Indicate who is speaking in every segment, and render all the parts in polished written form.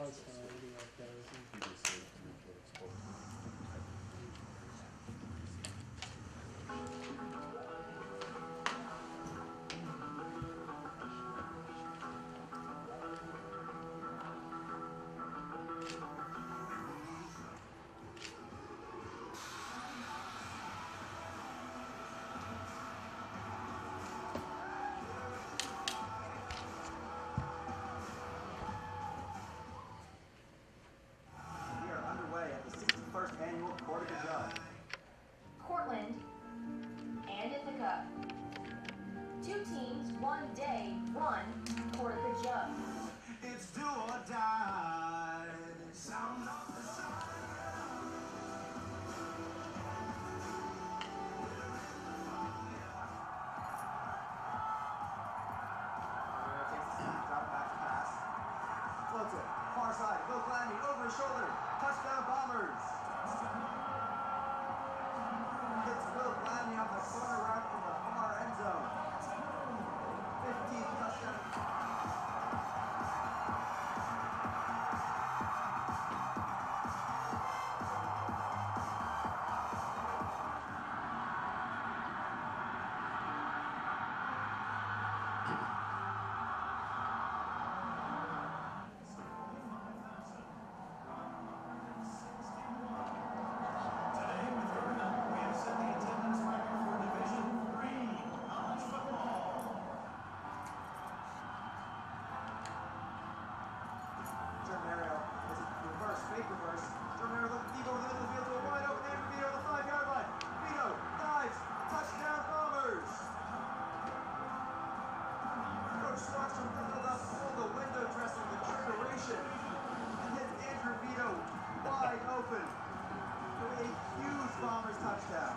Speaker 1: Oh, it's fine. We do like those.
Speaker 2: We are underway at the 61st annual Cortland.
Speaker 3: Cortland and Ithaca. Two teams, one day, one Cortland Jug.
Speaker 2: It's do or die. Sound of the sun. Takes a snap, drop back to pass. Floats it. Far side. Bill Gladney over his shoulder. Touchdown Bombers. Hits Bill Gladney off the corner route in the far end zone. 15th touchdown.
Speaker 4: Today with Vernon, we have set the attendance record for Division III college football.
Speaker 2: Germario is a reverse, fake reverse. Germario looking deep over the middle of the field to a wide open Andrew Vito on the 5-yard line. Vito dives, touchdown Bombers! Coach Swanstrom dialed up all the window dressing, the triggeration, and hits Andrew Vito wide open for a huge Bombers touchdown.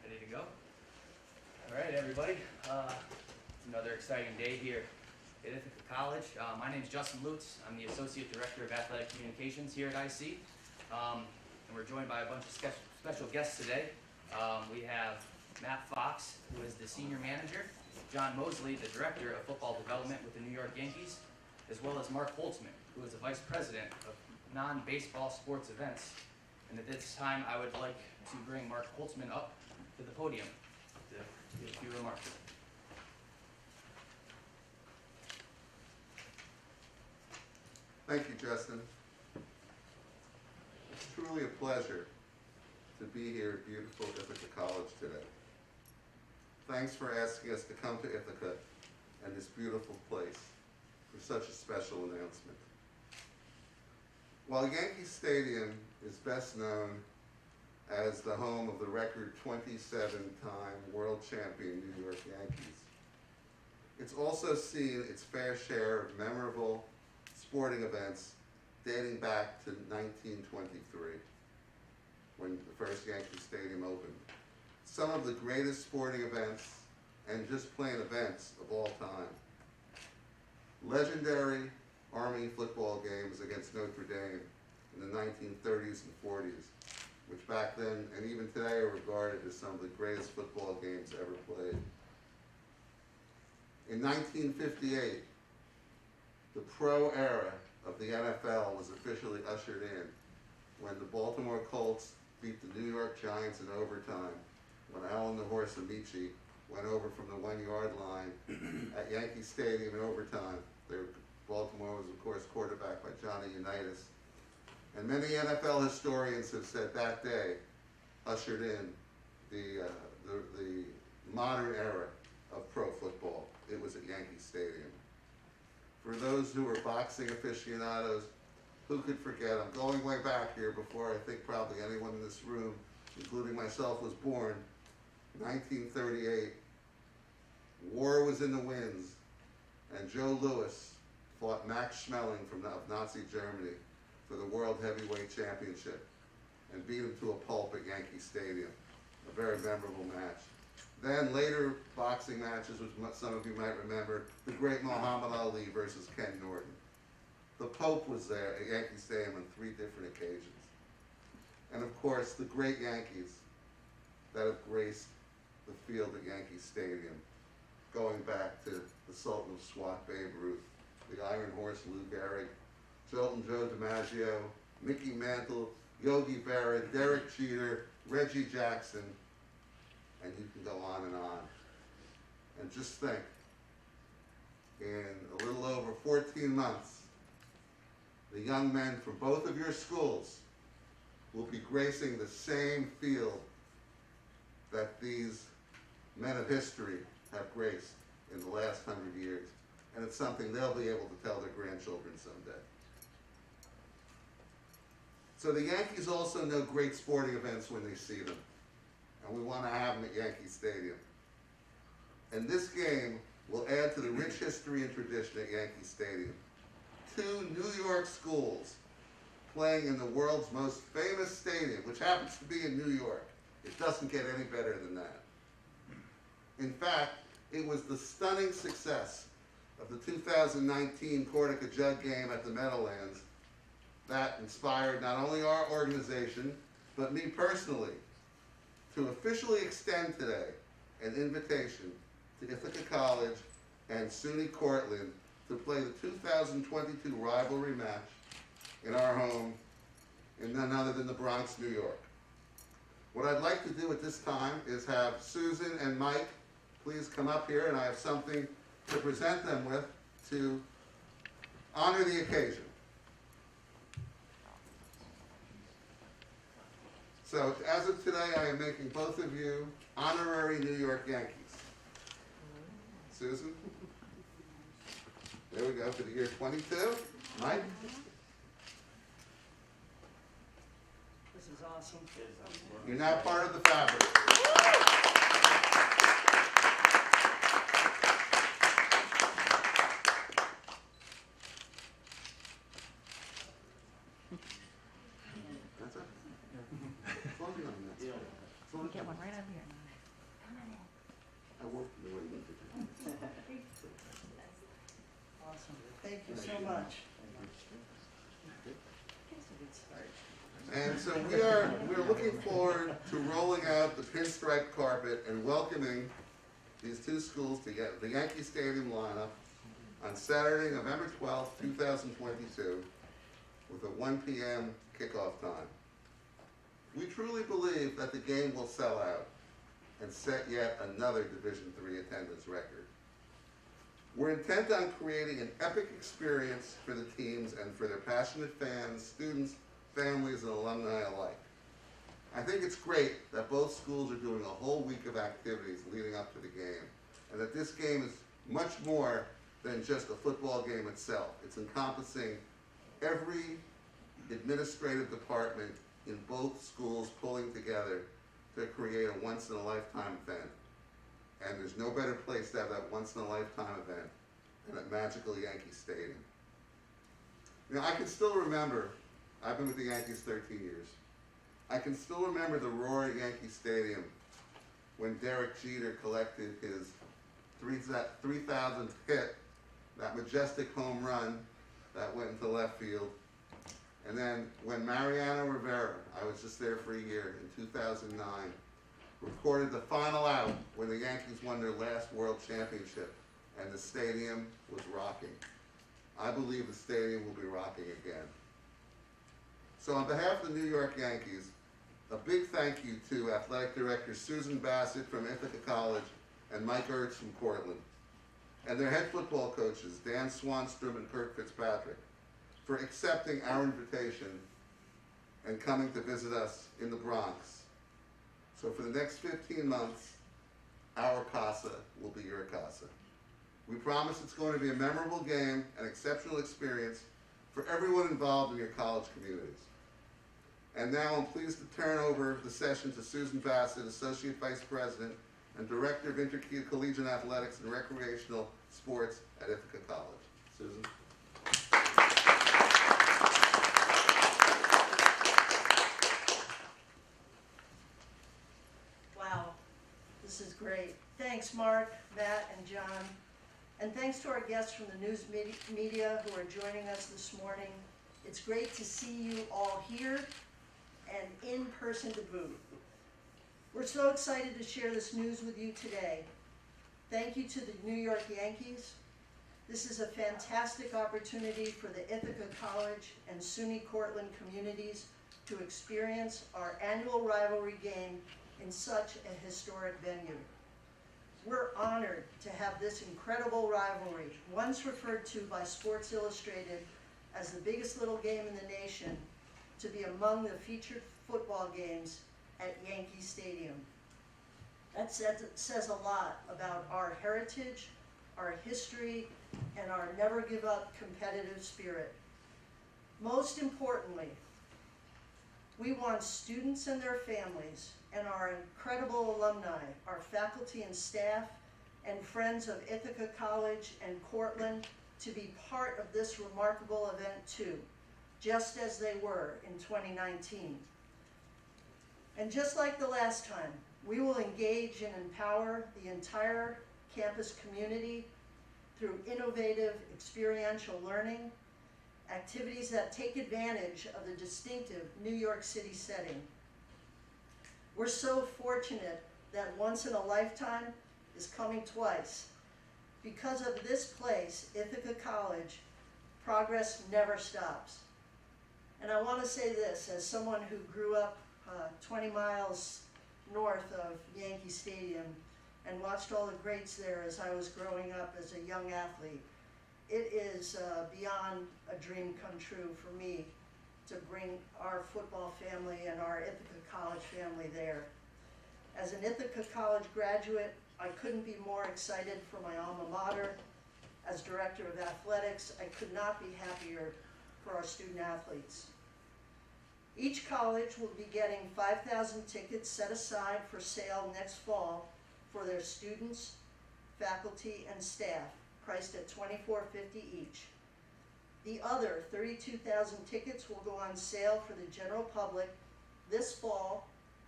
Speaker 5: Ready to go? All right, everybody. It's another exciting day here at Ithaca College. My name is Justin Lutz. I'm the Associate Director of Athletic Communications here at IC. And we're joined by a bunch of special guests today. We have Matt Fox, who is the Senior Manager, John Mosley, the Director of Football Development with the New York Yankees, as well as Mark Holtzman, who is the Vice President of non-baseball sports events. And at this time, I would like to bring Mark Holtzman up to the podium to give a few remarks.
Speaker 6: Thank you, Justin. It's truly a pleasure to be here at beautiful Ithaca College today. Thanks for asking us to come to Ithaca and this beautiful place for such a special announcement. While Yankee Stadium is best known as the home of the record 27-time world champion New York Yankees, it's also seen its fair share of memorable sporting events dating back to 1923, when the first Yankee Stadium opened. Some of the greatest sporting events, and just plain events, of all time. Legendary Army football games against Notre Dame in the 1930s and 40s, which back then and even today are regarded as some of the greatest football games ever played. In 1958, the pro era of the NFL was officially ushered in when the Baltimore Colts beat the New York Giants in overtime, when Alan the Horse Amici went over from the 1-yard line at Yankee Stadium in overtime. Baltimore was, of course, quarterbacked by Johnny Unitas. And many NFL historians have said that day ushered in the modern era of pro football. It was at Yankee Stadium. For those who are boxing aficionados, who could forget? I'm going way back here before I think probably anyone in this room, including myself, was born. 1938, war was in the winds, and Joe Louis fought Max Schmeling of Nazi Germany for the World Heavyweight Championship and beat him to a pulp at Yankee Stadium. A very memorable match. Then later boxing matches, which some of you might remember, the great Muhammad Ali versus Ken Norton. The Pope was there at Yankee Stadium on 3 different occasions. And of course, the great Yankees that have graced the field at Yankee Stadium, going back to the Sultan of Swat, Babe Ruth, the Iron Horse, Lou Gehrig, Joltin' Joe DiMaggio, Mickey Mantle, Yogi Berra, Derek Jeter, Reggie Jackson, and you can go on and on. And just think, in a little over 14 months, the young men from both of your schools will be gracing the same field that these men of history have graced in the last 100 years. And it's something they'll be able to tell their grandchildren someday. So the Yankees also know great sporting events when they see them. And we want to have them at Yankee Stadium. And this game will add to the rich history and tradition at Yankee Stadium. 2 New York schools playing in the world's most famous stadium, which happens to be in New York. It doesn't get any better than that. In fact, it was the stunning success of the 2019 Cortland Jug game at the Meadowlands that inspired not only our organization, but me personally, to officially extend today an invitation to Ithaca College and SUNY Cortland to play the 2022 rivalry match in our home in none other than the Bronx, New York. What I'd like to do at this time is have Susan and Mike please come up here, and I have something to present them with to honor the occasion. So, as of today, I am making both of you honorary New York Yankees. Susan? There we go, for the year 22. Mike?
Speaker 7: This is awesome.
Speaker 6: You're now part of the fabric. That's it. As long as you're not messing. As long as
Speaker 8: Get one right up here.
Speaker 6: I worked the way you did.
Speaker 7: Awesome. Thank you so much.
Speaker 6: And so we're looking forward to rolling out the pinstripe carpet and welcoming these 2 schools to get the Yankee Stadium lineup on Saturday, November 12th, 2022, with a 1 p.m. kickoff time. We truly believe that the game will sell out and set yet another Division III attendance record. We're intent on creating an epic experience for the teams and for their passionate fans, students, families, and alumni alike. I think it's great that both schools are doing a whole week of activities leading up to the game, and that this game is much more than just a football game itself. It's encompassing every administrative department in both schools pulling together to create a once-in-a-lifetime event. And there's no better place to have that once-in-a-lifetime event than at magical Yankee Stadium. You know, I can still remember, I've been with the Yankees 13 years. I can still remember the roar at Yankee Stadium when Derek Jeter collected his 3,000th hit, that majestic home run that went into left field. And then when Mariano Rivera, I was just there for a year, in 2009, recorded the final out when the Yankees won their last World Championship, and the stadium was rocking. I believe the stadium will be rocking again. So on behalf of the New York Yankees, a big thank you to Athletic Director Susan Bassett from Ithaca College and Mike Ertz from Cortland, and their head football coaches, Dan Swanstrom and Kurt Fitzpatrick, for accepting our invitation and coming to visit us in the Bronx. So for the next 15 months, our casa will be your casa. We promise it's going to be a memorable game, an exceptional experience for everyone involved in your college communities. And now I'm pleased to turn over the session to Susan Bassett, Associate Vice President and Director of Intercollegiate Athletics and Recreational Sports at Ithaca College. Susan.
Speaker 7: Wow, this is great. Thanks, Mark, Matt, and John. And thanks to our guests from the news media who are joining us this morning. It's great to see you all here and in person to boot. We're so excited to share this news with you today. Thank you to the New York Yankees. This is a fantastic opportunity for the Ithaca College and SUNY Cortland communities to experience our annual rivalry game in such a historic venue. We're honored to have this incredible rivalry, once referred to by Sports Illustrated as the biggest little game in the nation, to be among the featured football games at Yankee Stadium. That says a lot about our heritage, our history, and our never give up competitive spirit. Most importantly, we want students and their families and our incredible alumni, our faculty and staff, and friends of Ithaca College and Cortland to be part of this remarkable event too, just as they were in 2019. And just like the last time, we will engage and empower the entire campus community through innovative experiential learning, activities that take advantage of the distinctive New York City setting. We're so fortunate that once in a lifetime is coming twice. Because of this place, Ithaca College, progress never stops. And I want to say this, as someone who grew up 20 miles north of Yankee Stadium and watched all the greats there as I was growing up as a young athlete, it is beyond a dream come true for me to bring our football family and our Ithaca College family there. As an Ithaca College graduate, I couldn't be more excited for my alma mater. As director of athletics, I could not be happier for our student athletes. Each college will be getting 5,000 tickets set aside for sale next fall for their students, faculty, and staff, priced at $24.50 each. The other 32,000 tickets will go on sale for the general public this fall,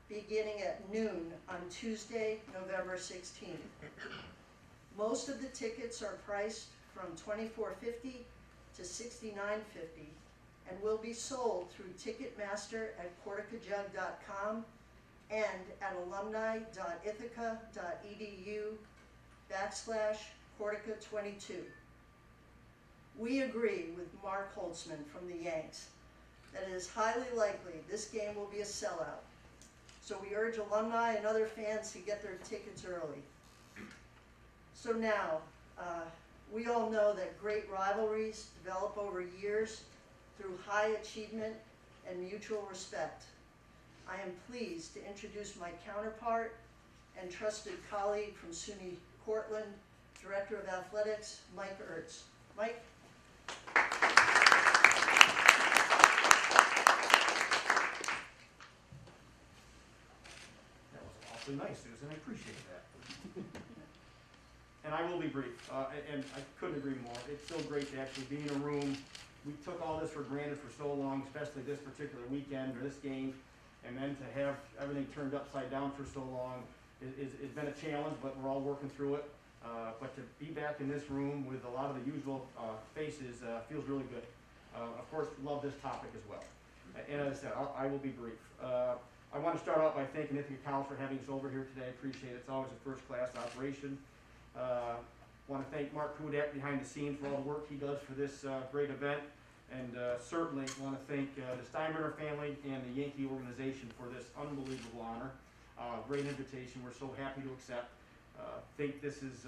Speaker 7: beginning at noon on Tuesday, November 16th. Most of the tickets are priced from $24.50 to $69.50 and will be sold through Ticketmaster at corticajug.com and at alumni.ithaca.edu/Cortica22. We agree with Mark Holtzman from the Yanks that it is highly likely this game will be a sellout. So we urge alumni and other fans to get their tickets early. So now, we all know that great rivalries develop over years through high achievement and mutual respect. I am pleased to introduce my counterpart and trusted colleague from SUNY Cortland, Director of Athletics, Mike Ertz. Mike?
Speaker 8: That was awfully nice, Susan. I appreciate that. And I will be brief, and I couldn't agree more. It's so great to actually be in a room. We took all this for granted for so long, especially this particular weekend or this game, and then to have everything turned upside down for so long it's been a challenge, but we're all working through it. But to be back in this room with a lot of the usual faces feels really good. Of course, love this topic as well. And as I said, I will be brief. I want to start out by thanking Ithaca College for having us over here today. I appreciate it. It's always a first-class operation. Want to thank Mark Kudak behind the scenes for all the work he does for this great event. And certainly want to thank the Steinbrenner family and the Yankee organization for this unbelievable honor. Great invitation. We're so happy to accept. Think this is,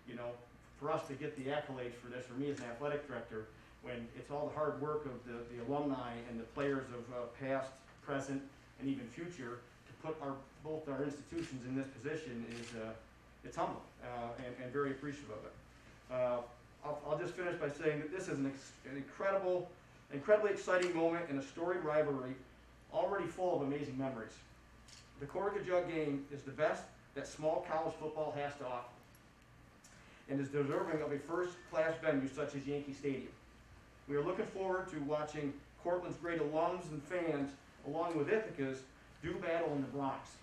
Speaker 8: you know, for us to get the accolades for this, for me as an athletic director, when it's all the hard work of the alumni and the players of past, present, and even future, to put both our institutions in this position is it's humbling and very appreciative of it. I'll just finish by saying that this is an incredibly exciting moment in a storied rivalry, already full of amazing memories. The Cortica Jug game is the best that small college football has to offer, and is deserving of a first-class venue such as Yankee Stadium. We are looking forward to watching Cortland's great alums and fans, along with Ithaca's, do battle in the Bronx.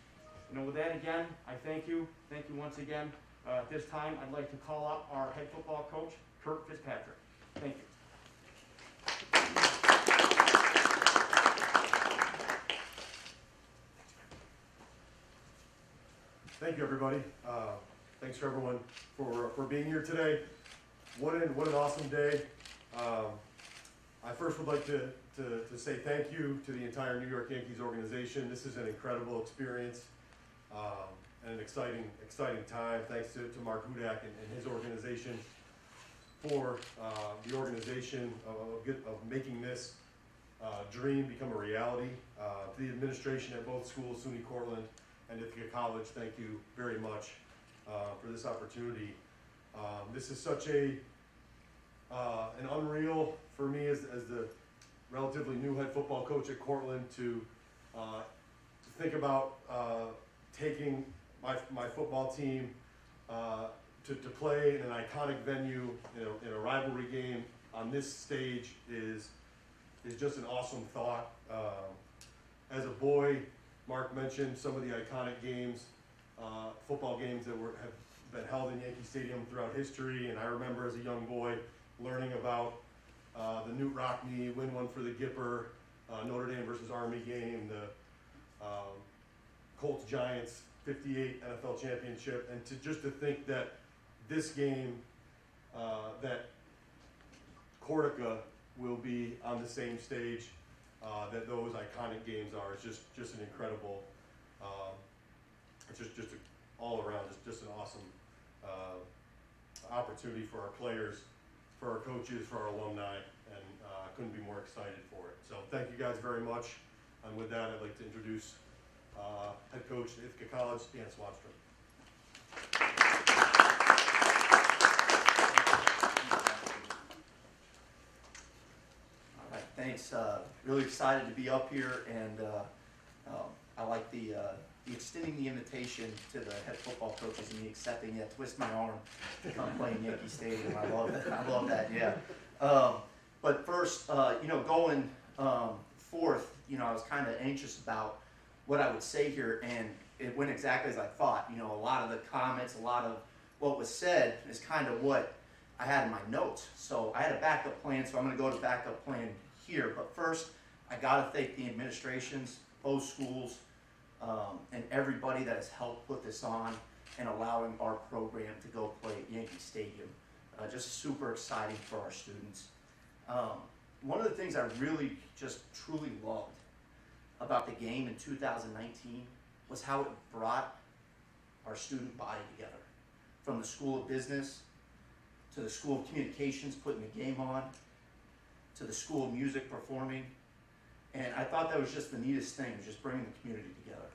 Speaker 8: You know, with that again, I thank you. Thank you once again. At this time, I'd like to call up our head football coach, Kurt Fitzpatrick. Thank you.
Speaker 9: Thank you, everybody. Thanks for everyone for being here today. What an awesome day. I first would like to say thank you to the entire New York Yankees organization. This is an incredible experience and an exciting time. Thanks to Mark Hudak and his organization for the organization of making this dream become a reality. To the administration at both schools, SUNY Cortland and Ithaca College, thank you very much for this opportunity. This is such an unreal for me as the relatively new head football coach at Cortland to think about taking my football team to play in an iconic venue in a rivalry game on this stage is just an awesome thought. As a boy, Mark mentioned some of the iconic games, football games that have been held in Yankee Stadium throughout history, and I remember as a young boy learning about the Newt Rockne win one for the Gipper, Notre Dame versus Army game, the Colts Giants 58 NFL championship, and to think that this game, that Cortica will be on the same stage that those iconic games are. It's just an incredible, it's just all around, just an awesome opportunity for our players, for our coaches, for our alumni, and couldn't be more excited for it. So thank you guys very much. And with that, I'd like to introduce head coach at Ithaca College, Dan Swanstrom.
Speaker 10: All right, thanks. Really excited to be up here, and I like the extending the invitation to the head football coaches and me accepting it, twist my arm to come play in Yankee Stadium. I love it. I love that. Yeah. But first, going forth, I was kind of anxious about what I would say here, and it went exactly as I thought. A lot of the comments, a lot of what was said is kind of what I had in my notes. So I had a backup plan, so I'm going to go to backup plan here. But first, I got to thank the administrations, both schools, and everybody that has helped put this on and allowing our program to go play at Yankee Stadium. Just super exciting for our students. One of the things I really just truly loved about the game in 2019 was how it brought our student body together. From the School of Business, to the School of Communications putting the game on, to the School of Music performing. And I thought that was just the neatest thing, just bringing the community together.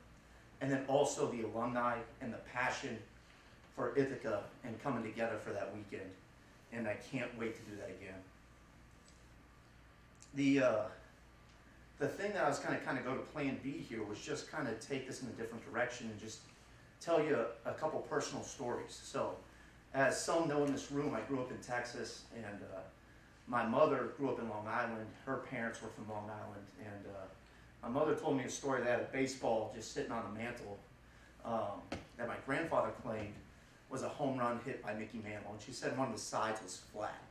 Speaker 10: And then also the alumni and the passion for Ithaca and coming together for that weekend. And I can't wait to do that again. The thing that I was kind of go to plan B here was just kind of take this in a different direction and just tell you a couple personal stories. So, as some know in this room, I grew up in Texas, and my mother grew up in Long Island. Her parents were from Long Island, and my mother told me a story that a baseball just sitting on the mantle that my grandfather claimed was a home run hit by Mickey Mantle, and she said one of the sides was flat.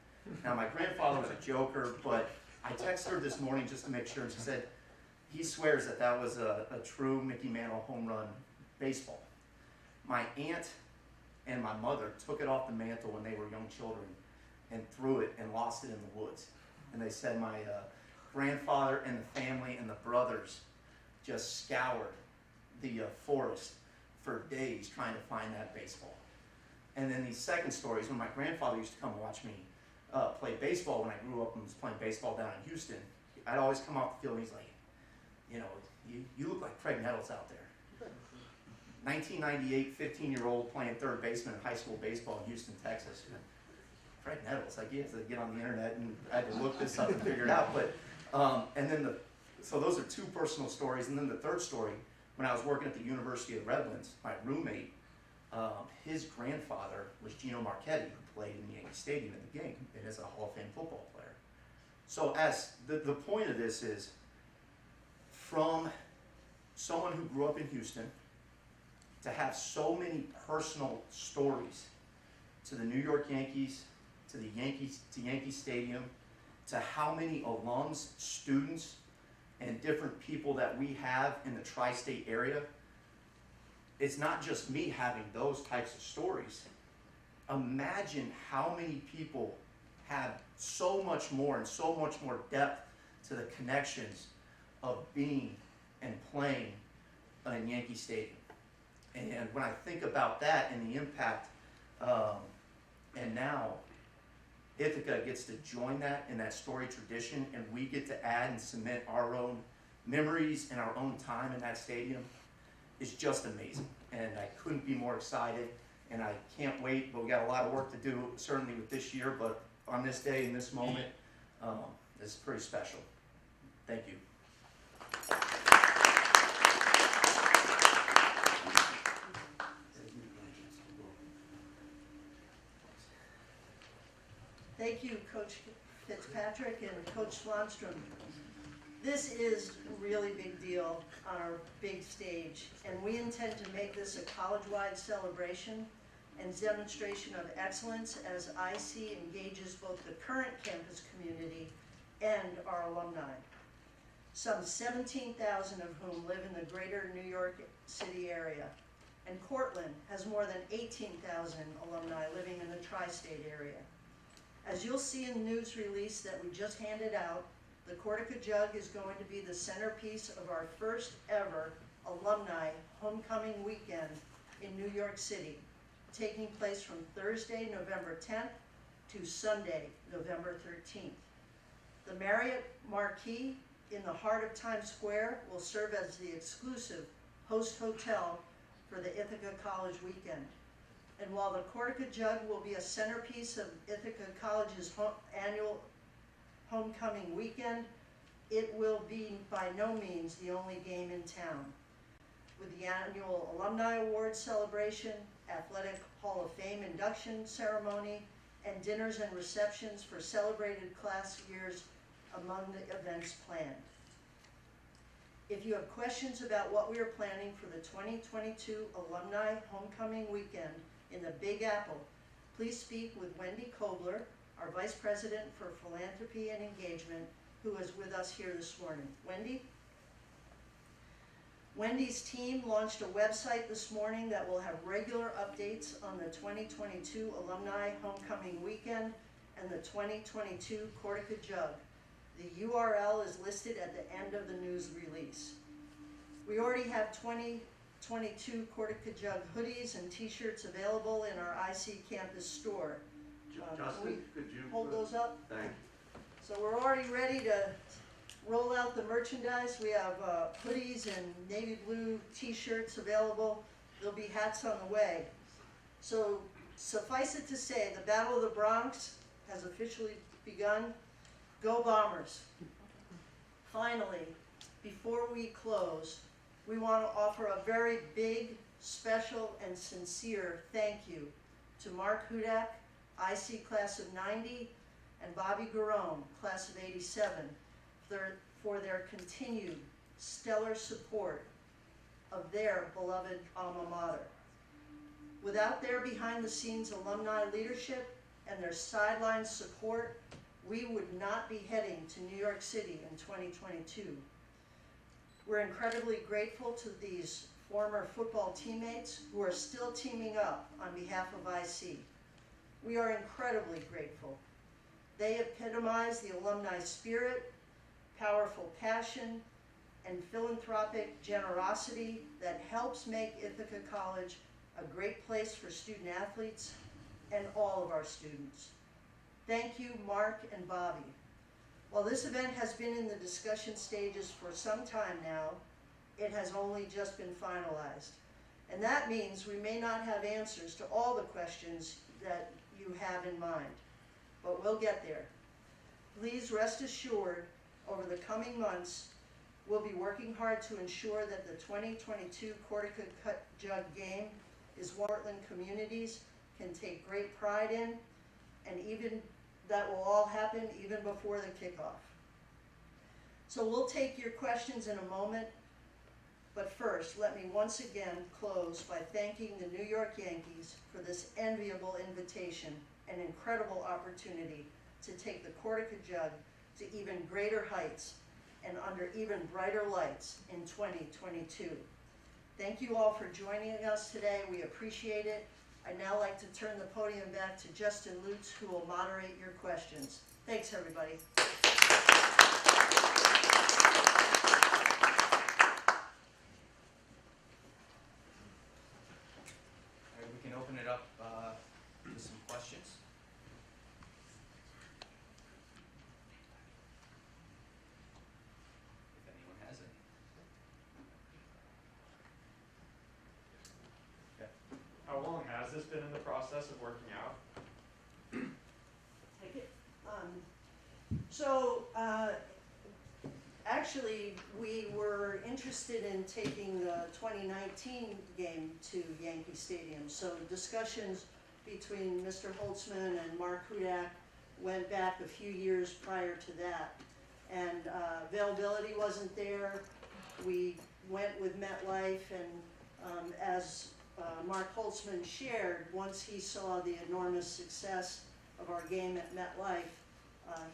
Speaker 10: Now, my grandfather was a joker, but I texted her this morning just to make sure, and she said he swears that was a true Mickey Mantle home run baseball. My aunt and my mother took it off the mantle when they were young children and threw it and lost it in the woods. And they said my grandfather and the family and the brothers just scoured the forest for days trying to find that baseball. And then these second stories, when my grandfather used to come watch me play baseball when I grew up and was playing baseball down in Houston, I'd always come off the field and he's like, you look like Craig Nettles out there. 1998, 15-year-old playing third baseman in high school baseball in Houston, Texas. Craig Nettles, like you have to get on the internet, and I had to look this up and figure it out. But and then so those are two personal stories. And then the third story, when I was working at the University of Redlands, my roommate, his grandfather was Gino Marchetti, who played in the Yankee Stadium in the game and is a Hall of Fame football player. So as the point of this is, from someone who grew up in Houston, to have so many personal stories to the New York Yankees, to Yankee Stadium, to how many alums, students, and different people that we have in the tri-state area. It's not just me having those types of stories. Imagine how many people have so much more and so much more depth to the connections of being and playing in Yankee Stadium. And when I think about that and the impact, and now Ithaca gets to join that in that story tradition, and we get to add and cement our own memories and our own time in that stadium, is just amazing. And I couldn't be more excited, and I can't wait, but we got a lot of work to do, certainly with this year, but on this day, in this moment, this is pretty special. Thank you.
Speaker 7: Thank you, Coach Fitzpatrick and Coach Swanstrom. This is a really big deal on our big stage, and we intend to make this a college-wide celebration and demonstration of excellence as IC engages both the current campus community and our alumni. Some 17,000 of whom live in the greater New York City area, and Cortland has more than 18,000 alumni living in the tri-state area. As you'll see in the news release that we just handed out, the Cortica Jug is going to be the centerpiece of our first ever alumni homecoming weekend in New York City, taking place from Thursday, November 10th to Sunday, November 13th. The Marriott Marquis in the heart of Times Square will serve as the exclusive host hotel for the Ithaca College weekend. And while the Cortica Jug will be a centerpiece of Ithaca College's annual homecoming weekend, it will be by no means the only game in town. With the annual Alumni Awards celebration, Athletic Hall of Fame induction ceremony, and dinners and receptions for celebrated class years among the events planned. If you have questions about what we are planning for the 2022 Alumni Homecoming Weekend in the Big Apple, please speak with Wendy Kobler, our Vice President for Philanthropy and Engagement, who is with us here this morning. Wendy? Wendy's team launched a website this morning that will have regular updates on the 2022 Alumni Homecoming Weekend and the 2022 Cortica Jug. The URL is listed at the end of the news release. We already have 2022 Cortica Jug hoodies and t-shirts available in our IC campus store.
Speaker 6: Justin, could you
Speaker 7: hold those up?
Speaker 6: Thank you.
Speaker 7: So we're already ready to roll out the merchandise. We have hoodies and navy blue t-shirts available. There'll be hats on the way. So suffice it to say, the Battle of the Bronx has officially begun. Go Bombers! Finally, before we close, we want to offer a very big, special, and sincere thank you to Mark Hudak, IC class of 90, and Bobby Garone, class of 87, for their continued stellar support of their beloved alma mater. Without their behind-the-scenes alumni leadership and their sideline support, we would not be heading to New York City in 2022. We're incredibly grateful to these former football teammates who are still teaming up on behalf of IC. We are incredibly grateful. They epitomize the alumni spirit, powerful passion, and philanthropic generosity that helps make Ithaca College a great place for student athletes and all of our students. Thank you, Mark and Bobby. While this event has been in the discussion stages for some time now, it has only just been finalized. And that means we may not have answers to all the questions that you have in mind, but we'll get there. Please rest assured, over the coming months, we'll be working hard to ensure that the 2022 Cortica Jug game is one Cortland communities can take great pride in, and even that will all happen even before the kickoff. So we'll take your questions in a moment, but first, let me once again close by thanking the New York Yankees for this enviable invitation an incredible opportunity to take the Cortica Jug to even greater heights and under even brighter lights in 2022. Thank you all for joining us today. We appreciate it. I'd now like to turn the podium back to Justin Lutz, who will moderate your questions. Thanks, everybody.
Speaker 5: All right, we can open it up to some questions. If anyone has any.
Speaker 11: How long has this been in the process of working out?
Speaker 7: Take it. Actually, we were interested in taking the 2019 game to Yankee Stadium. So discussions between Mr. Holtzman and Mark Hudak went back a few years prior to that. And availability wasn't there. We went with MetLife, and as Mark Holtzman shared, once he saw the enormous success of our game at MetLife,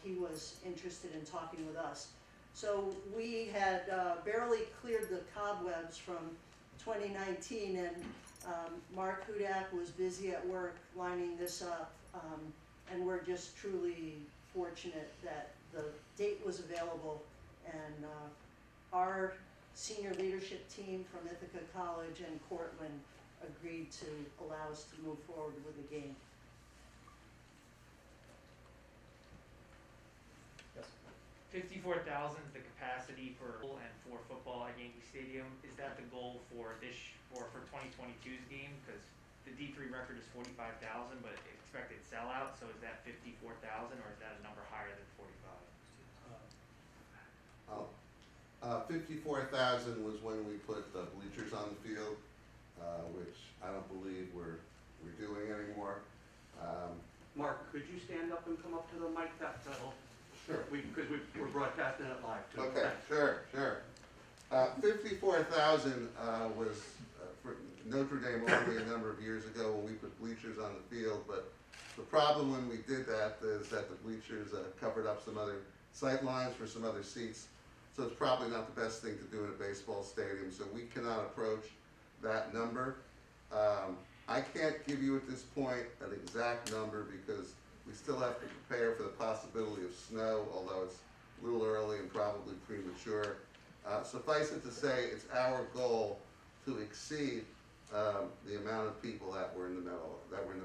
Speaker 7: he was interested in talking with us. So we had barely cleared the cobwebs from 2019, and Mark Hudak was busy at work lining this up, and we're just truly fortunate that the date was available, and our senior leadership team from Ithaca College and Cortland agreed to allow us to move forward with the game.
Speaker 5: Yes.
Speaker 11: 54,000 is the capacity for football at Yankee Stadium. Is that the goal for 2022's game? Because the D3 record is 45,000, but expected sellout. So is that 54,000, or is that a number higher than 45?
Speaker 6: 54,000 was when we put the bleachers on the field, which I don't believe we're doing anymore.
Speaker 12: Mark, could you stand up and come up to the mic?
Speaker 6: Sure.
Speaker 12: Because we're broadcasting it live too.
Speaker 6: Okay, sure. 54,000 was for Notre Dame only a number of years ago when we put bleachers on the field, but the problem when we did that is that the bleachers covered up some other sight lines for some other seats, so it's probably not the best thing to do in a baseball stadium, so we cannot approach that number. I can't give you at this point an exact number because we still have to prepare for the possibility of snow, although it's a little early and probably premature. Suffice it to say, it's our goal to exceed the amount of people that were in the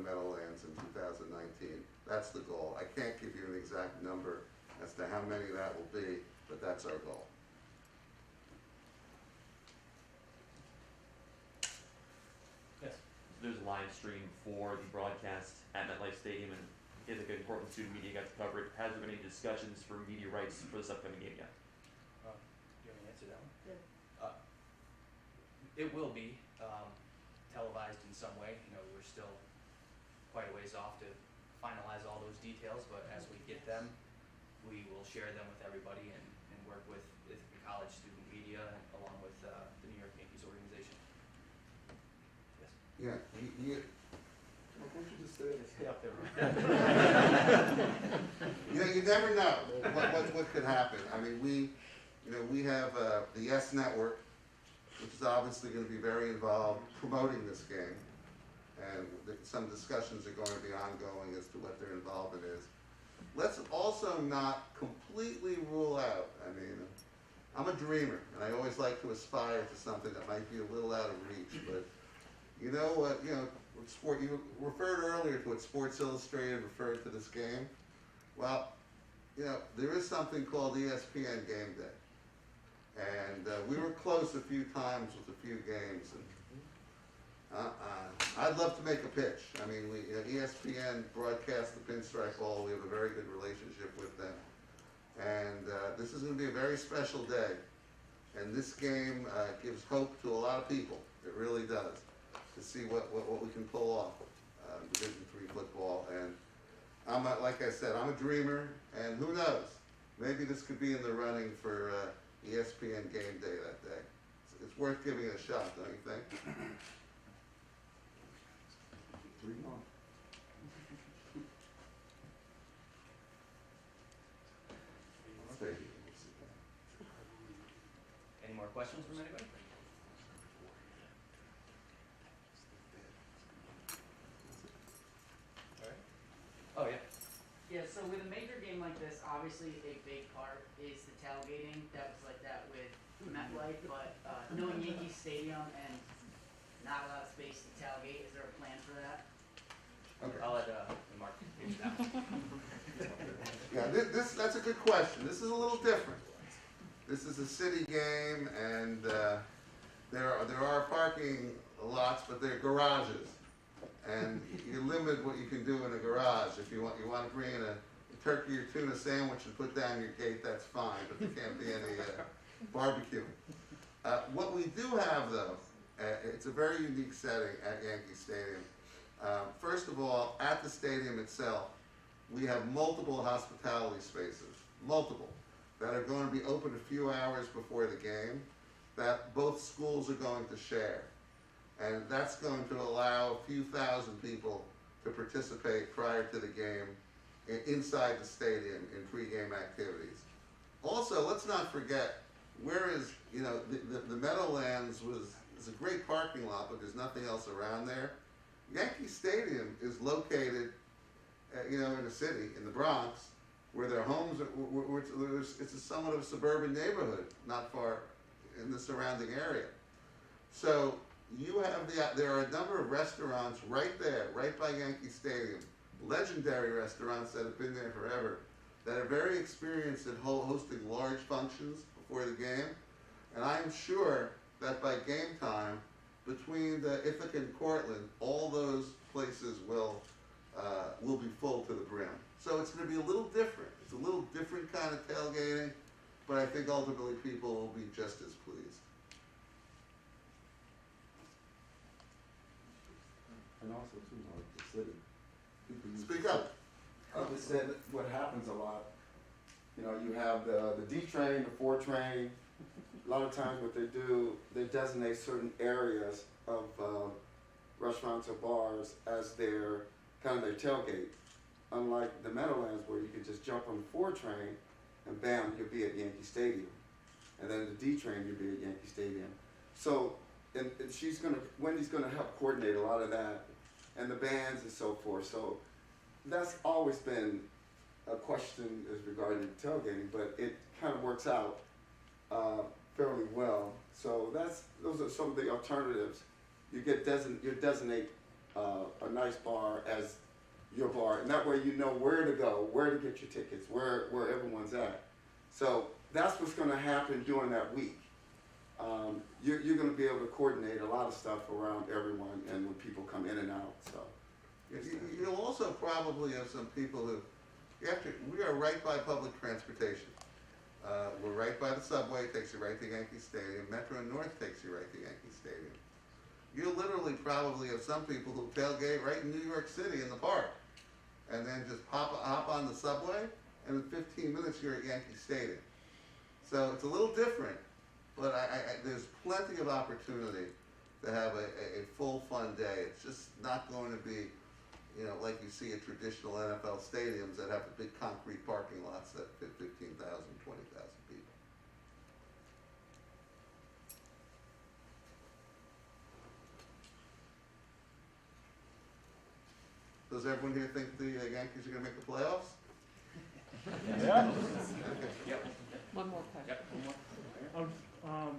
Speaker 6: Meadowlands in 2019. That's the goal. I can't give you an exact number as to how many that will be, but that's our goal.
Speaker 5: Yes.
Speaker 13: There's a live stream for the broadcast at MetLife Stadium, and Ithaca and Cortland student media got to cover it. Has there been any discussions for media rights for this upcoming game yet?
Speaker 5: Do you want me to answer that one?
Speaker 7: Yeah.
Speaker 5: It will be televised in some way. You know, we're still quite a ways off to finalize all those details, but as we get them, we will share them with everybody and work with Ithaca College student media along with the New York Yankees organization. Yes.
Speaker 6: Yeah, why don't you just stay
Speaker 5: Stay up there.
Speaker 6: You never know what could happen. I mean, we have the S Network, which is obviously going to be very involved promoting this game, and some discussions are going to be ongoing as to what their involvement is. Let's also not completely rule out, I mean, I'm a dreamer, and I always like to aspire to something that might be a little out of reach, but you know what, you referred earlier to what Sports Illustrated referred to this game. Well, there is something called ESPN Game Day. And we were close a few times with a few games. And, I'd love to make a pitch. I mean, ESPN broadcasts the Pinstripe Bowl. We have a very good relationship with them. And this is going to be a very special day. And this game gives hope to a lot of people. It really does. To see what we can pull off Division III football. And like I said, I'm a dreamer. And who knows? Maybe this could be in the running for ESPN Game Day that day. It's worth giving it a shot, don't you think?
Speaker 5: questions from anybody? All right. Oh, yeah.
Speaker 14: Yeah, so with a major game like this, obviously a big part is the tailgating. That was like that with MetLife, but knowing Yankee Stadium and not a lot of space to tailgate, is there a plan for that?
Speaker 6: Okay.
Speaker 5: I'll let Mark take that one.
Speaker 6: Yeah, that's a good question. This is a little different. This is a city game, and there are parking lots, but they're garages, and you limit what you can do in a garage. If you want to bring in a turkey or tuna sandwich and put down your gate, that's fine, but there can't be any barbecue. What we do have, though, it's a very unique setting at Yankee Stadium. First of all, at the stadium itself, we have multiple hospitality spaces, multiple, that are going to be open a few hours before the game, that both schools are going to share. And that's going to allow a few thousand people to participate prior to the game inside the stadium in pregame activities. Also, let's not forget, whereas, the Meadowlands is a great parking lot, but there's nothing else around there. Yankee Stadium is located, in a city, in the Bronx, where their homes are, it's a somewhat of a suburban neighborhood, not far in the surrounding area. So you have there are a number of restaurants right there, right by Yankee Stadium, legendary restaurants that have been there forever, that are very experienced in hosting large functions before the game. And I'm sure that by game time, between the Ithaca and Cortland, all those places will be full to the brim. So it's going to be a little different. It's a little different kind of tailgating, but I think ultimately people will be just as pleased.
Speaker 1: And also too, Mark, the city. People use
Speaker 6: Speak
Speaker 1: the
Speaker 6: up.
Speaker 1: city. I just said what happens a lot. You have the D train, the 4 train. A lot of times what they do, they designate certain areas of restaurants or bars as their tailgate. Unlike the Meadowlands, where you can just jump on the 4 train and bam, you'll be at Yankee Stadium. And then the D train, you'll be at Yankee Stadium. So, and Wendy's gonna help coordinate a lot of that, and the bands and so forth. So that's always been a question as regarding tailgating, but it kind of works out fairly well. So those are some of the alternatives. You designate a nice bar as your bar, and that way you know where to go, where to get your tickets, where everyone's at. So that's what's going to happen during that week. You're going to be able to coordinate a lot of stuff around everyone, and when people come in and out. So
Speaker 6: you'll also probably have some people who, we are right by public transportation. We're right by the subway, takes you right to Yankee Stadium. Metro North takes you right to Yankee Stadium. You'll literally probably have some people who tailgate right in New York City in the park, and then just hop on the subway, and in 15 minutes you're at Yankee Stadium. So it's a little different, but there's plenty of opportunity to have a full fun day. It's just not going to be, like you see at traditional NFL stadiums that have the big concrete parking lots that fit 15,000, 20,000 people. Does everyone here think the Yankees are going to make the playoffs?
Speaker 8: Yeah.
Speaker 5: Yep.
Speaker 15: One more question.
Speaker 5: Yep. One more.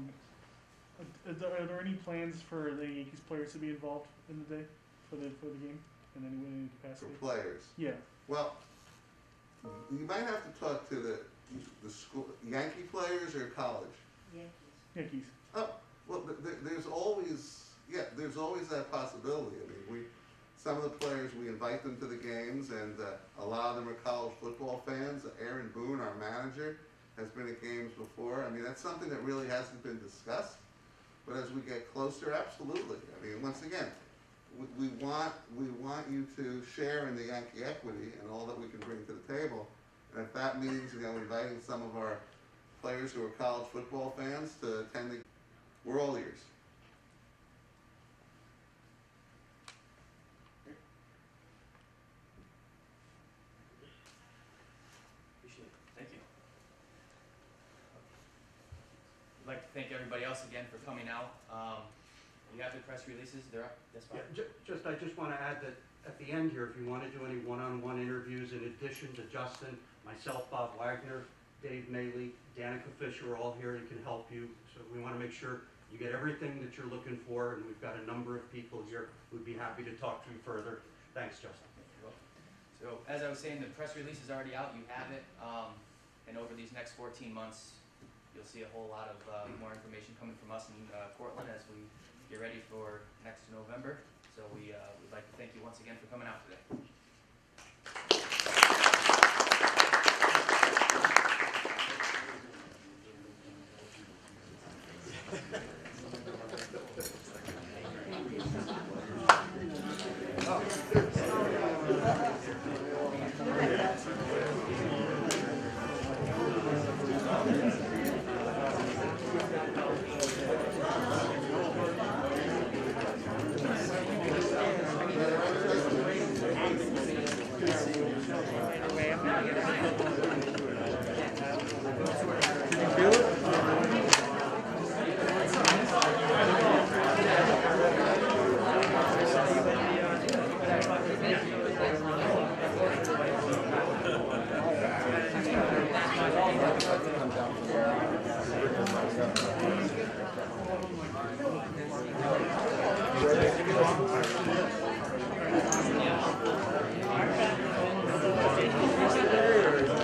Speaker 16: Are there any plans for the Yankees players to be involved in the day for the game in any capacity?
Speaker 6: For players?
Speaker 16: Yeah.
Speaker 6: Well, you might have to talk to the school, Yankee players or college?
Speaker 16: Yankees.
Speaker 6: Oh, well, there's always that possibility. I mean, some of the players, we invite them to the games, and a lot of them are college football fans. Aaron Boone, our manager, has been at games before. I mean, that's something that really hasn't been discussed. But as we get closer, absolutely. I mean, once again, we want you to share in the Yankee equity and all that we can bring to the table. And if that means, inviting some of our players who are college football fans to attend we're all ears.
Speaker 5: Appreciate it. Thank you. I'd like to thank everybody else again for coming out. You have the press releases, they're up, that's fine.
Speaker 12: Yeah, I just want to add that at the end here, if you want to do any one-on-one interviews in addition to Justin, myself, Bob Wagner, Dave Maley, Danica Fisher are all here and can help you. So we want to make sure you get everything that you're looking for, and we've got a number of people here who'd be happy to talk to you further. Thanks, Justin.
Speaker 5: So as I was saying, the press release is already out, you have it, and over these next 14 months, you'll see a whole lot of more information coming from us in Cortland as we get ready for next November. So we'd like to thank you once again for coming out today.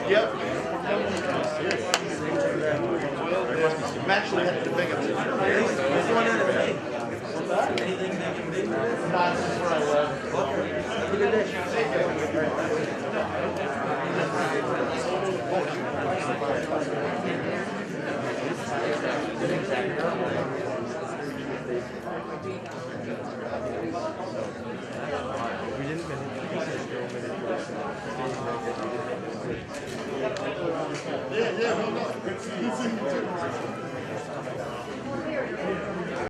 Speaker 6: Yeah,